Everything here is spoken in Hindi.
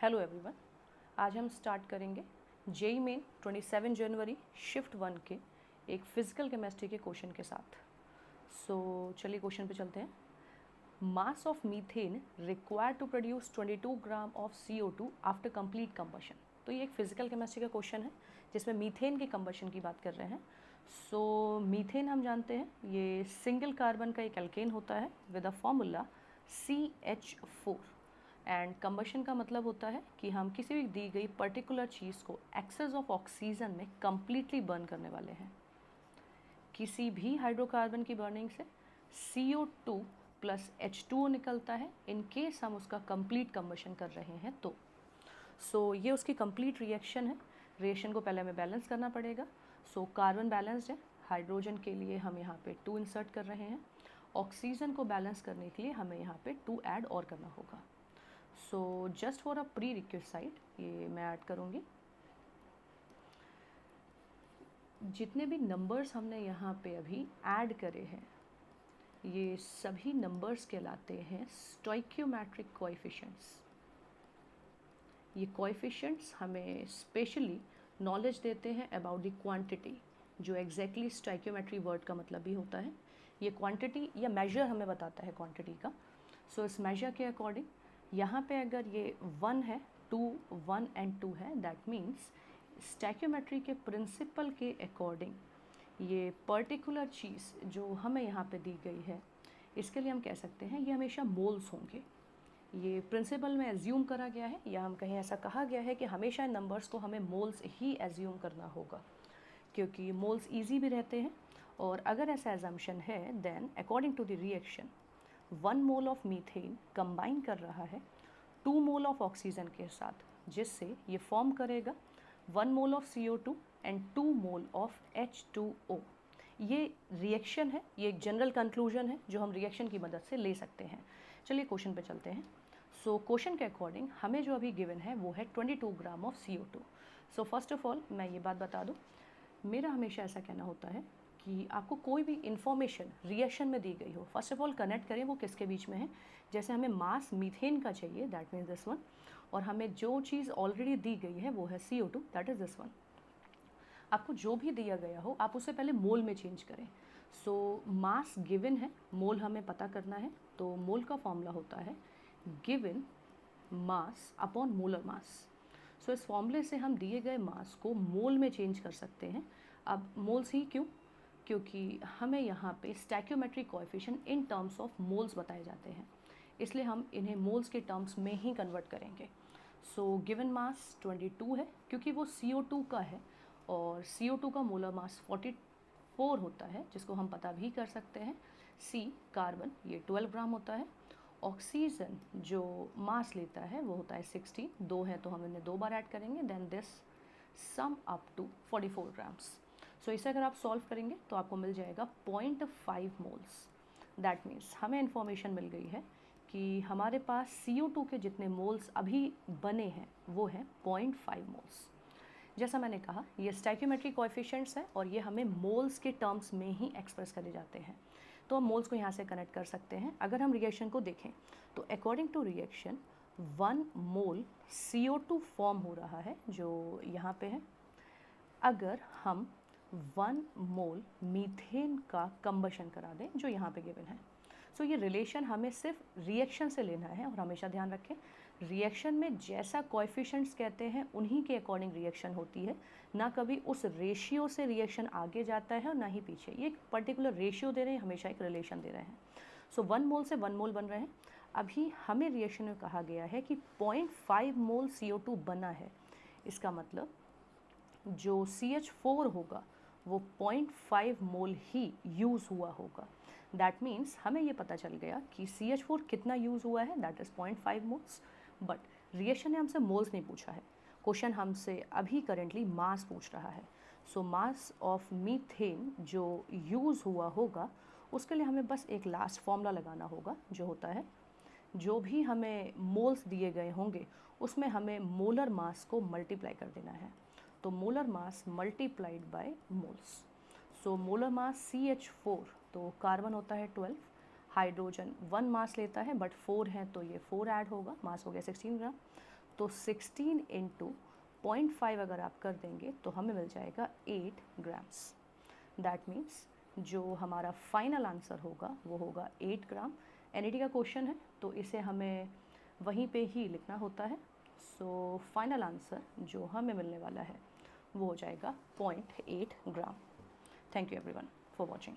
हेलो एवरीवन, आज हम स्टार्ट करेंगे जेई मेन 27 जनवरी शिफ्ट 1 के एक फिजिकल केमिस्ट्री के क्वेश्चन के साथ। चलिए क्वेश्चन पे चलते हैं। Mass of methane required to produce 22 gram of CO2 after complete combustion. तो ये एक फिजिकल केमिस्ट्री का क्वेश्चन है जिसमें मीथेन के कंबशन की बात कर रहे हैं। मीथेन हम जानते हैं ये सिंगल कार्बन का एक एल्केन होता है with a formula CH4 and combustion का मतलब होता है कि हम किसी भी दी गई पर्टिकुलर चीज़ को एक्सेस ऑफ ऑक्सीजन में कम्प्लीटली बर्न करने वाले हैं। किसी भी हाइड्रोकार्बन की बर्निंग से CO2 प्लस H2O निकलता है इन केस हम उसका कंप्लीट कंबशन कर रहे हैं तो ये उसकी कंप्लीट रिएक्शन है। रिएक्शन को पहले हमें बैलेंस करना पड़ेगा। कार्बन बैलेंस्ड है, हाइड्रोजन के लिए हम यहाँ पे 2 इंसर्ट कर रहे हैं। ऑक्सीजन को बैलेंस करने के लिए हमें यहाँ पे 2 ऐड और करना होगा। Just for a pre requisite ये मैं ऐड करूँगी। जितने भी नंबर्स हमने यहाँ पे अभी ऐड करे हैं ये सभी नंबर्स कहलाते हैं स्टोइकियोमेट्रिक कोएफिशिएंट्स। ये कोएफिशिएंट्स हमें स्पेशली नॉलेज देते हैं अबाउट द क्वांटिटी, जो एग्जैक्टली स्टोइकियोमेट्री वर्ड का मतलब भी होता है। ये क्वांटिटी या मेजर हमें बताता है क्वांटिटी का। इस मेजर के अकॉर्डिंग यहाँ पे अगर ये 1 है, 2, 1 एंड 2 है, दैट मीन्स स्टोइकियोमेट्री के प्रिंसिपल के अकॉर्डिंग ये पर्टिकुलर चीज़ जो हमें यहाँ पे दी गई है इसके लिए हम कह सकते हैं ये हमेशा मोल्स होंगे। ये प्रिंसिपल में एज्यूम करा गया है या हम कहीं ऐसा कहा गया है कि हमेशा इन नंबर्स को हमें मोल्स ही एज्यूम करना होगा क्योंकि मोल्स ईजी भी रहते हैं। और अगर ऐसा एजम्पशन है then according to the reaction 1 mole of methane combine कर रहा है 2 मोल ऑफ ऑक्सीजन के साथ, जिससे ये फॉर्म करेगा 1 mole of CO2 and 2 mole of H2O। ये रिएक्शन है, ये एक जनरल कंक्लूजन है जो हम रिएक्शन की मदद से ले सकते हैं। चलिए क्वेश्चन पे चलते हैं। क्वेश्चन के अकॉर्डिंग हमें जो अभी गिवन है वो है 22 gram of CO2। First of all मैं ये बात बता दूँ, मेरा हमेशा ऐसा कहना होता है कि आपको कोई भी इंफॉर्मेशन रिएक्शन में दी गई हो, फर्स्ट ऑफ ऑल कनेक्ट करें वो किसके बीच में है। जैसे हमें मास मीथेन का चाहिए, दैट मीन्स दिस वन, और हमें जो चीज़ ऑलरेडी दी गई है वो है CO2, that is this one. आपको जो भी दिया गया हो आप उससे पहले मोल में चेंज करें। मास गिवन है, मोल हमें पता करना है, तो मोल का फॉर्मूला होता है given mass upon molar mass. इस फॉर्मूले से हम दिए गए मास को मोल में चेंज कर सकते हैं। अब मोल्स ही क्यों? क्योंकि हमें यहाँ पे stoichiometric coefficient in terms of moles बताए जाते हैं, इसलिए हम इन्हें मोल्स के टर्म्स में ही कन्वर्ट करेंगे। गिवन मास 22 है क्योंकि वो CO2 का है और CO2 का मोलर मास 44 होता है, जिसको हम पता भी कर सकते हैं। C कार्बन ये 12 ग्राम होता है। ऑक्सीजन जो मास लेता है वो होता है 16, 2 है तो हम इन्हें 2 बार ऐड करेंगे, then this sum up to 44 grams. इसे अगर आप सॉल्व करेंगे तो आपको मिल जाएगा 0.5 मोल्स। दैट मीन्स हमें इन्फॉर्मेशन मिल गई है कि हमारे पास CO2 के जितने मोल्स अभी बने हैं वो हैं 0.5 मोल्स। जैसा मैंने कहा ये स्टोइकियोमेट्रिक कोएफिशिएंट्स हैं और ये हमें मोल्स के टर्म्स में ही एक्सप्रेस करे जाते हैं, तो हम मोल्स को यहाँ से कनेक्ट कर सकते हैं। अगर हम रिएक्शन को देखें तो according to reaction 1 mole CO2 form हो रहा है जो यहाँ पे है। अगर हम 1 मोल मीथेन का कंबशन करा दें जो यहाँ पे गिवन है, ये रिलेशन हमें सिर्फ रिएक्शन से लेना है। और हमेशा ध्यान रखें रिएक्शन में जैसा कोएफिशिएंट्स कहते हैं उन्हीं के अकॉर्डिंग रिएक्शन होती है, ना कभी उस रेशियो से रिएक्शन आगे जाता है और ना ही पीछे। ये एक पर्टिकुलर रेशियो दे रहे हैं, हमेशा एक रिलेशन दे रहे हैं। 1 मोल से 1 मोल बन रहे हैं। अभी हमें रिएक्शन में कहा गया है कि 0.5 मोल CO2 बना है, इसका मतलब जो CH4 होगा वो 0.5 मोल ही यूज़ हुआ होगा। दैट मीन्स हमें ये पता चल गया कि CH4 कितना यूज़ हुआ है, that is 0.5 moles. But reaction ने हमसे मोल्स नहीं पूछा है, क्वेश्चन हमसे अभी करेंटली मास पूछ रहा है। मास ऑफ मीथेन जो यूज़ हुआ होगा उसके लिए हमें बस एक लास्ट फॉर्मूला लगाना होगा, जो होता है जो भी हमें मोल्स दिए गए होंगे उसमें हमें मोलर मास को मल्टीप्लाई कर देना है। तो molar mass multiplied by moles. Molar mass CH4, तो कार्बन होता है 12, हाइड्रोजन 1 मास लेता है बट 4 है तो ये 4 ऐड होगा, मास हो गया 16 ग्राम। तो 16 इंटू 0.5 अगर आप कर देंगे तो हमें मिल जाएगा 8 ग्राम्स। दैट मीन्स जो हमारा फाइनल आंसर होगा वो होगा 8 ग्राम। एनईटी का क्वेश्चन है तो इसे हमें वहीं पे ही लिखना होता है। सो फाइनल आंसर जो हमें मिलने वाला है वो हो जाएगा 0.8 gram. Thank you everyone for watching.